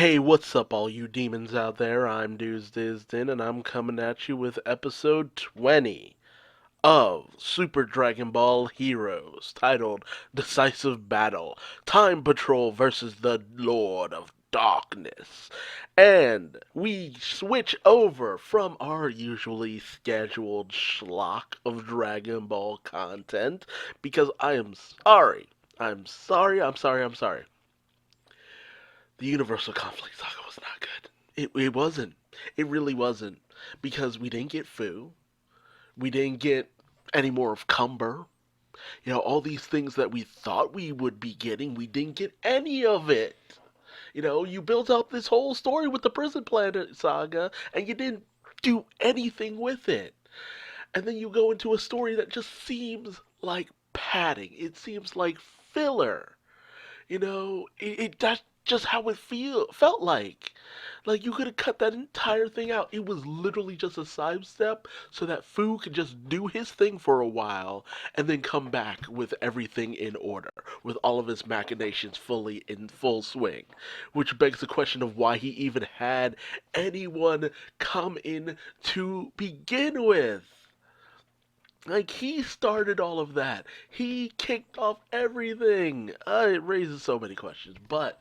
Hey, what's up, all you demons out there? I'm Duuz-Diz-Din, and I'm coming at you with episode 20 of Super Dragon Ball Heroes, titled Decisive Battle Time Patrol versus the Lord of Darkness. And we switch over from our usually scheduled schlock of Dragon Ball content because I am sorry. I'm sorry. The Universal Conflict Saga was not good. It wasn't. It really wasn't. Because we didn't get Fu. We didn't get any more of Cumber. All these things that we thought we would be getting, we didn't get any of it. You built up this whole story with the Prison Planet saga, and you didn't do anything with it. And then you go into a story that just seems like padding. It seems like filler. That's just how it felt like. Like you could have cut that entire thing out. It was literally just a sidestep so that Fu could just do his thing for a while and then come back with everything in order, with all of his machinations fully in full swing. Which begs the question of why he even had anyone come in to begin with. Like, he started all of that. He kicked off everything. It raises so many questions. But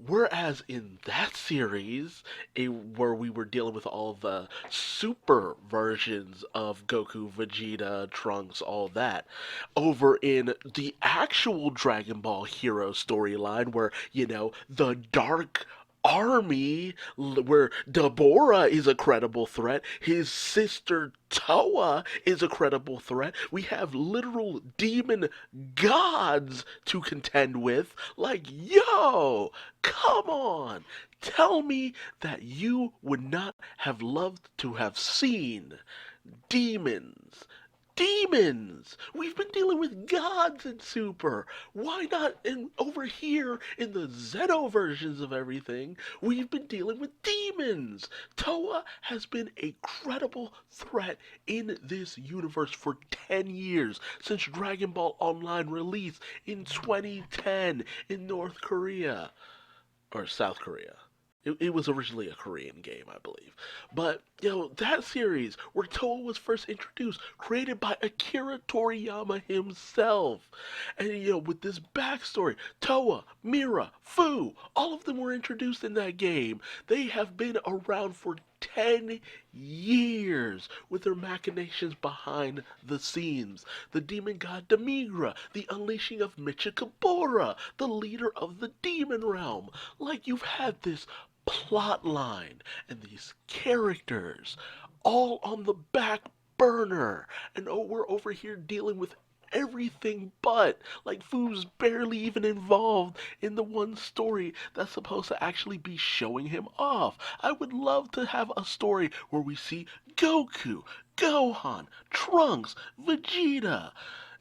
whereas in that series, where we were dealing with all the super versions of Goku, Vegeta, Trunks, all that, over in the actual Dragon Ball Hero storyline, where, the Dark Army, where Deborah is a credible threat, his sister Toa is a credible threat. We have literal demon gods to contend with. Like, yo, come on. Tell me that you would not have loved to have seen demons. Demons! We've been dealing with gods in Super. Why not over here in the Zeno versions of everything? We've been dealing with demons. Toa has been a credible threat in this universe for 10 years since Dragon Ball Online released in 2010 in North Korea or South Korea. It was originally a Korean game, I believe. But, that series where Toa was first introduced, created by Akira Toriyama himself. And, with this backstory, Toa, Mira, Fu, all of them were introduced in that game. They have been around for 10 years with their machinations behind the scenes. The demon god Demigra, the unleashing of Michikabura, the leader of the demon realm. Like, you've had this plot line and these characters all on the back burner. And we're over here dealing with everything but. Like, Fu's barely even involved in the one story that's supposed to actually be showing him off. I would love to have a story where we see Goku, Gohan, Trunks, Vegeta,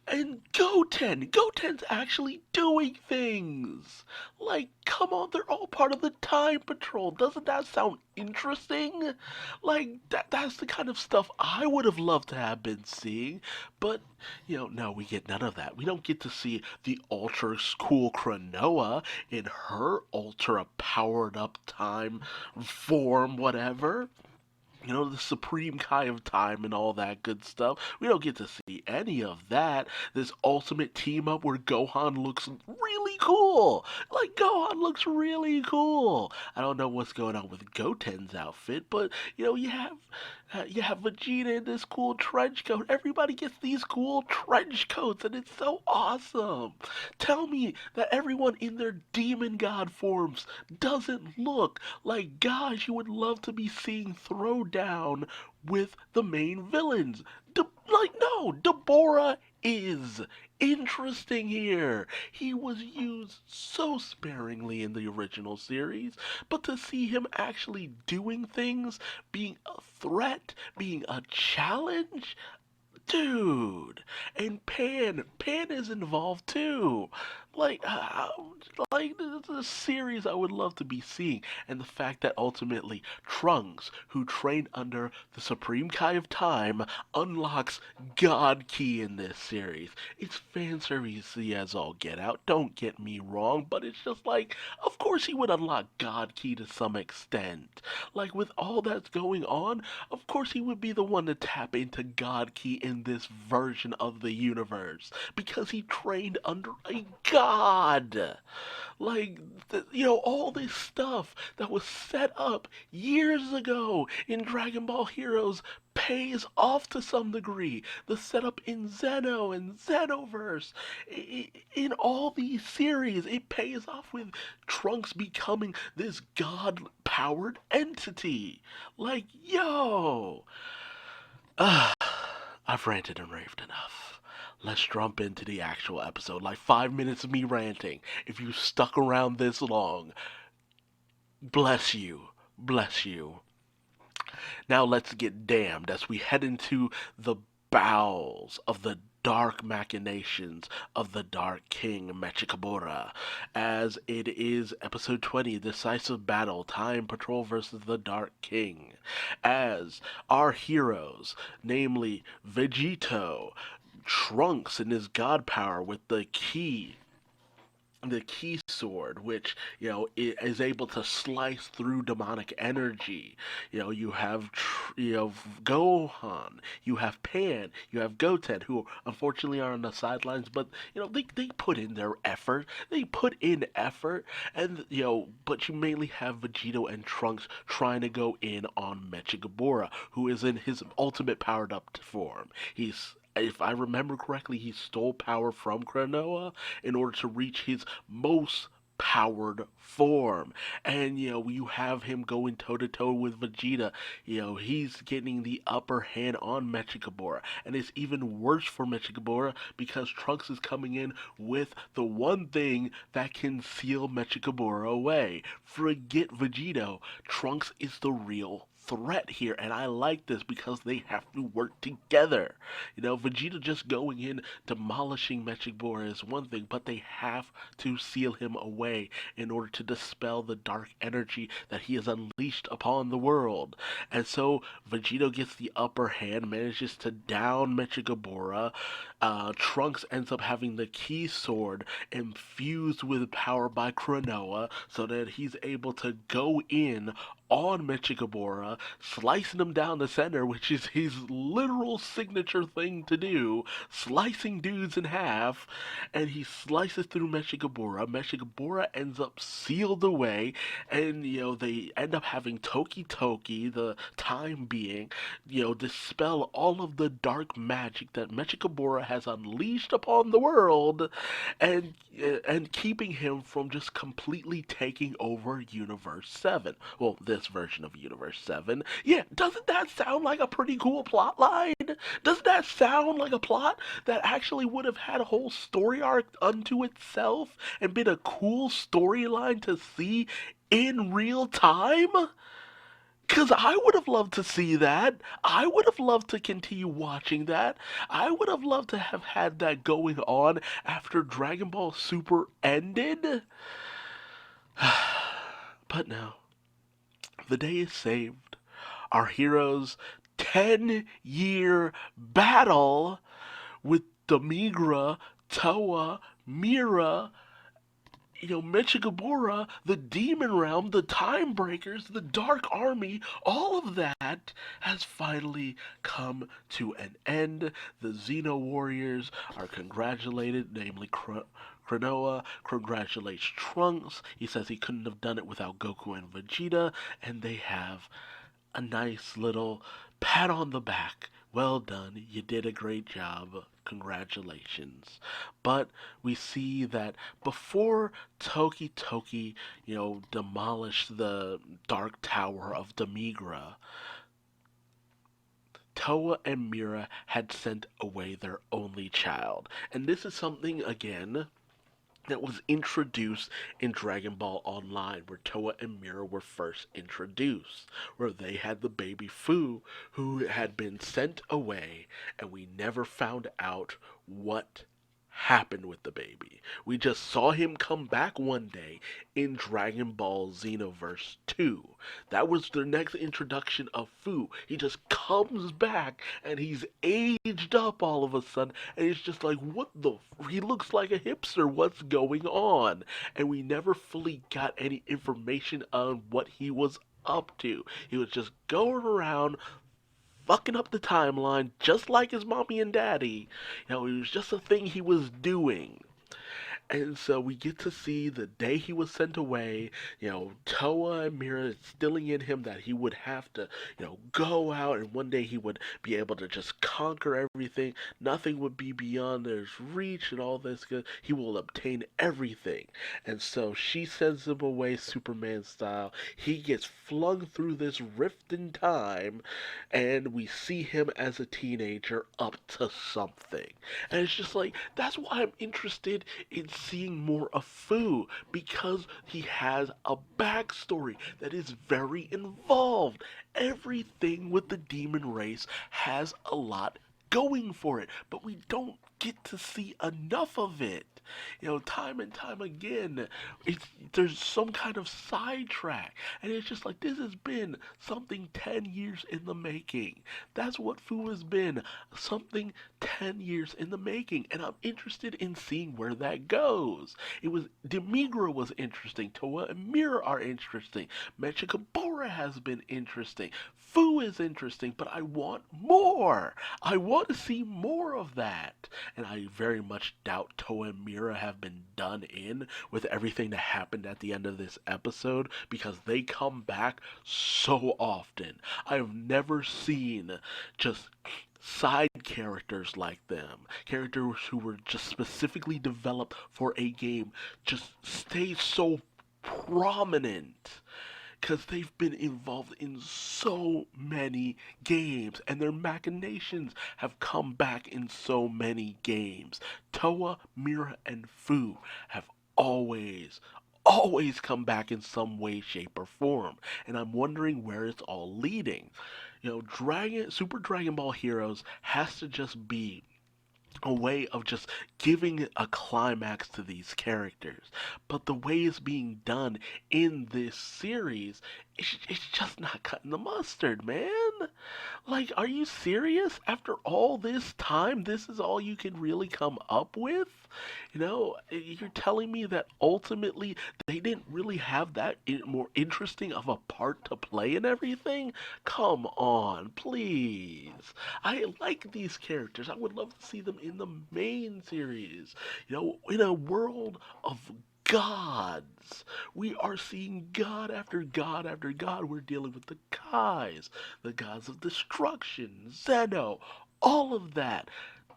and Goten. Goten's actually doing things. Like, come on, they're all part of the Time Patrol. Doesn't that sound interesting? Like, that's the kind of stuff I would have loved to have been seeing. But, no, we get none of that. We don't get to see the ultra cool Cronoa in her ultra powered up time form, whatever. The supreme Kai of time and all that good stuff. We don't get to see any of that. This ultimate team up where Gohan looks really cool. Like, Gohan looks really cool. I don't know what's going on with Goten's outfit, but you have Vegeta in this cool trench coat. Everybody gets these cool trench coats, and it's so awesome. Tell me that everyone in their demon god forms doesn't look like guys you would love to be seeing throw down with the main villains. No, Deborah is interesting here. He was used so sparingly in the original series, but to see him actually doing things, being a threat, being a challenge, dude. And Pan is involved too. like like this is a series I would love to be seeing, and the fact that ultimately Trunks, who trained under the Supreme Kai of Time, unlocks God Key in this series. It's fan service as all get out. Don't get me wrong, but it's just like, of course he would unlock God Key to some extent. Like with all that's going on, of course he would be the one to tap into God Key in this version of the universe because he trained under a god. Like, all this stuff that was set up years ago in Dragon Ball Heroes pays off to some degree. The setup in Zeno and Xenoverse, in all these series, it pays off with Trunks becoming this god powered entity. Like, yo! I've ranted and raved enough. Let's jump into the actual episode. Like 5 minutes of me ranting. If you stuck around this long, bless you. Bless you. Now let's get damned as we head into the bowels of the dark machinations of the Dark King Mechikabura, as it is episode 20, Decisive Battle, Time Patrol versus the Dark King, as our heroes, namely Vegito, Trunks in his god power with the key sword, which is able to slice through demonic energy. You have Gohan, you have Pan, you have Goten, who unfortunately are on the sidelines, but they put in their effort. They put in effort, and but you mainly have Vegito and Trunks trying to go in on Mechigabura, who is in his ultimate powered up form. If I remember correctly, he stole power from Kranoa in order to reach his most powered form. And you have him going toe to toe with Vegeta. He's getting the upper hand on Mechikabura. And it's even worse for Mechikabura because Trunks is coming in with the one thing that can seal Mechikabura away. Forget Vegito. Trunks is the real threat here, and I like this because they have to work together. Vegeta just going in, demolishing Mechikabura is one thing, but they have to seal him away in order to dispel the dark energy that he has unleashed upon the world. And so Vegito gets the upper hand, manages to down Mechikabura. Trunks ends up having the key sword infused with power by Kranoa so that he's able to go in on Mechikabura, slicing him down the center, which is his literal signature thing to do, slicing dudes in half, and he slices through Mechikabura. Mechikabura ends up sealed away, and they end up having Toki Toki, the time being, dispel all of the dark magic that Mechikabura has unleashed upon the world, and and keeping him from just completely taking over Universe 7. Well, this version of Universe 7. Yeah, doesn't that sound like a pretty cool plot line? Doesn't that sound like a plot that actually would have had a whole story arc unto itself and been a cool storyline to see in real time? Because I would have loved to see that. I would have loved to continue watching that. I would have loved to have had that going on after Dragon Ball Super ended. But no. The day is saved. Our heroes' 10-year battle with Demigra, Toa, Mira, Mechikabura, the Demon Realm, the Time Breakers, the Dark Army, all of that has finally come to an end. The Xeno Warriors are congratulated, namely Kranoa congratulates Trunks. He says he couldn't have done it without Goku and Vegeta, and they have a nice little pat on the back. Well done, you did a great job. Congratulations. But we see that before Toki Toki, demolished the Dark Tower of Demigra, Toa and Mira had sent away their only child. And this is something, again, that was introduced in Dragon Ball Online, where Toa and Mira were first introduced, where they had the baby Fu, who had been sent away, and we never found out what happened with the baby. We just saw him come back one day in Dragon Ball Xenoverse 2. That was the next introduction of Fu. He just comes back and he's aged up all of a sudden, and it's just like, what the? He looks like a hipster. What's going on? And we never fully got any information on what he was up to. He was just going around fucking up the timeline just like his mommy and daddy. You know, it was just a thing he was doing. And so we get to see the day he was sent away, Toa and Mira instilling in him that he would have to, go out and one day he would be able to just conquer everything. Nothing would be beyond his reach and all this good. He will obtain everything. And so she sends him away Superman style. He gets flung through this rift in time and we see him as a teenager up to something. And it's just like, that's why I'm interested in seeing more of Fu, because he has a backstory that is very involved. Everything with the demon race has a lot going for it, but we don't get to see enough of it. Time and time again, there's some kind of sidetrack, and it's just like this has been something 10 years in the making. That's what Fu has been, something 10 years in the making, and I'm interested in seeing where that goes. Demigra was interesting, Toa and Mira are interesting, Mechikabura has been interesting, Fu is interesting, but I want more. I want to see more of that. And I very much doubt Toa and Mira have been done in with everything that happened at the end of this episode because they come back so often. I have never seen just side characters like them, characters who were just specifically developed for a game, just stay so prominent because they've been involved in so many games and their machinations have come back in so many games. Toa, Mira, and Fu have always come back in some way, shape, or form. And I'm wondering where it's all leading. Super Dragon Ball Heroes has to just be a way of just giving a climax to these characters. But the way it's being done in this series, it's just not cutting the mustard, man. Like, are you serious? After all this time, this is all you can really come up with? You're telling me that ultimately they didn't really have that more interesting of a part to play in everything? Come on, please. I like these characters. I would love to see them in the main series. In a world of gods. We are seeing god after god after god. We're dealing with the Kais, the gods of destruction, Zeno, all of that.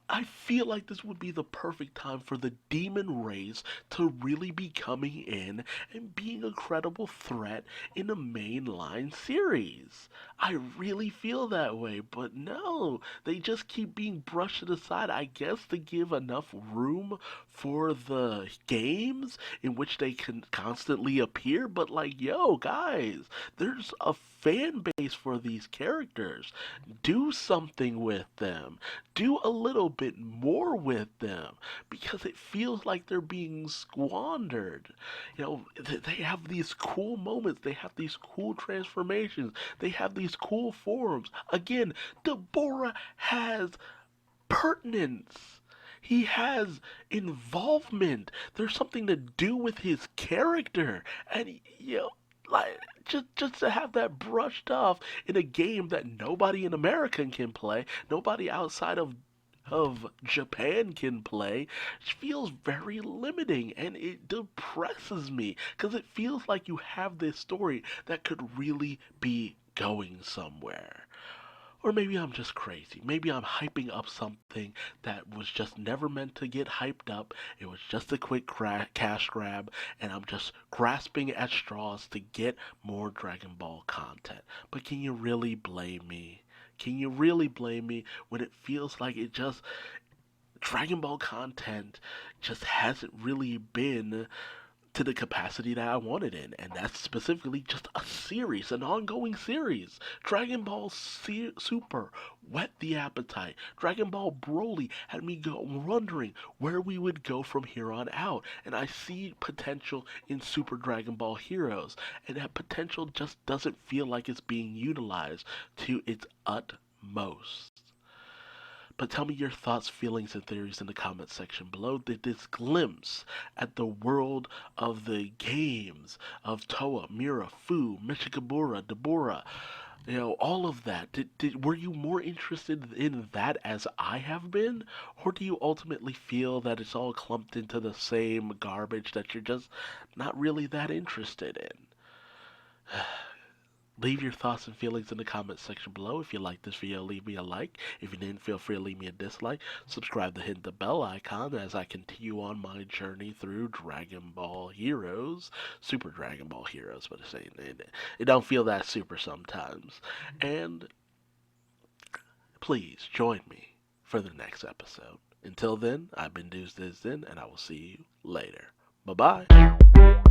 I feel like this would be the perfect time for the demon race to really be coming in and being a credible threat in a mainline series. I really feel that way, but no, they just keep being brushed aside, I guess, to give enough room for the games in which they can constantly appear. But, like, yo, guys, there's a fan base for these characters. Do something with them, do a little bit more with them because it feels like they're being squandered. They have these cool moments, they have these cool transformations, they have these cool forms. Again, Deborah has pertinence. He has involvement. There's something to do with his character. And, like, just to have that brushed off in a game that nobody in America can play, nobody outside of Japan can play, feels very limiting and it depresses me because it feels like you have this story that could really be going somewhere. Or maybe I'm just crazy. Maybe I'm hyping up something that was just never meant to get hyped up. It was just a quick cash grab, and I'm just grasping at straws to get more Dragon Ball content. But can you really blame me? Can you really blame me when it feels like Dragon Ball content just hasn't really been to the capacity that I wanted in, and that's specifically just a series, an ongoing series. Dragon Ball Super whet the appetite. Dragon Ball Broly had me go wondering where we would go from here on out, and I see potential in Super Dragon Ball Heroes, and that potential just doesn't feel like it's being utilized to its utmost. But tell me your thoughts, feelings, and theories in the comments section below. Did this glimpse at the world of the games of Toa, Mira, Fu, Michikabura, Deborah, all of that, were you more interested in that as I have been? Or do you ultimately feel that it's all clumped into the same garbage that you're just not really that interested in? Leave your thoughts and feelings in the comments section below. If you liked this video, leave me a like. If you didn't, feel free to leave me a dislike. Subscribe to hit the bell icon as I continue on my journey through Dragon Ball Heroes. Super Dragon Ball Heroes, but it don't feel that super sometimes. And please join me for the next episode. Until then, I've been Duuz-Diz-Din, and I will see you later. Bye-bye.